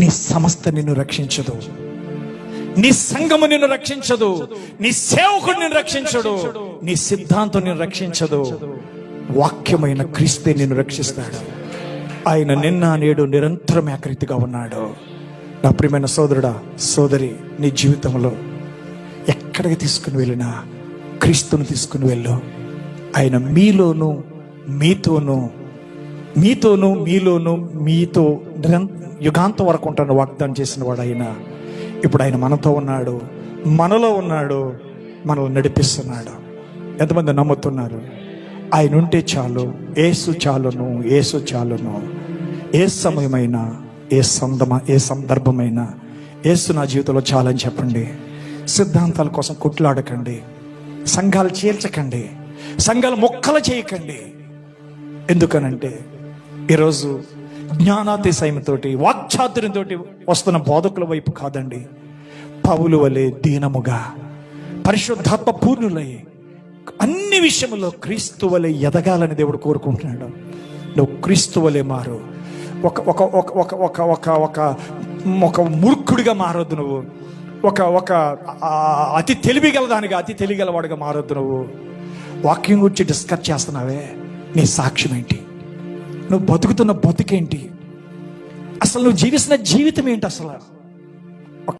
నీ సంస్థ నిన్ను రక్షించదు, నీ సంఘము నిన్ను రక్షించదు, నీ సేవకుడు నిన్ను రక్షించడు, నీ సిద్ధాంతం నిన్ను రక్షించదు. వాక్యమైన క్రీస్తే నిన్ను రక్షిస్తాడు. ఆయన నిన్న నేడు నిరంతరం ఏకరీతిగా ఉన్నాడు. నా ప్రియమైన సోదరుడా, సోదరి, నీ జీవితంలో ఎక్కడికి తీసుకుని వెళ్ళినా క్రీస్తుని తీసుకుని వెళ్ళు. ఆయన మీలోను మీతోనూ మీతో యుగాంతం వరకు ఉంటాను వాగ్దానం చేసిన వాడు ఆయన. ఇప్పుడు ఆయన మనతో ఉన్నాడు, మనలో ఉన్నాడు, మనల్ని నడిపిస్తున్నాడు. ఎంతమంది నమ్ముతున్నారు? ఆయన ఉంటే చాలు, యేసు చాలును, యేసు చాలును. ఏ సమయమైనా, ఏ సందర్భమైనా యేసు నా జీవితంలో చాలని చెప్పండి. సిద్ధాంతాల కోసం కొట్లాడకండి, సంఘాలు చీల్చకండి, సంఘాలు మొక్కలు చేయకండి. ఎందుకనంటే ఈరోజు జ్ఞానాతిశయంతోటి వాక్చాతుర్యంతో వస్తున్న బోధకుల వైపు కాదండి, పౌలు వలె దీనముగా పరిశుద్ధాత్మ పూర్ణులై అన్ని విషయంలో క్రీస్తు వలె ఎదగాలని దేవుడు కోరుకుంటున్నాడు. నువ్వు క్రీస్తు వలె మారు. ఒక మూర్ఖుడిగా మారొద్దు నువ్వు. అతి తెలివిగలవాడుగా మారొద్దు నువ్వు. వాక్యం గురించి డిస్కస్ చేస్తున్నావే, నీ సాక్ష్యం ఏంటి? నువ్వు బతుకుతున్న బతుకేంటి? అసలు నువ్వు జీవిస్తున్న జీవితం ఏంటి? అసలు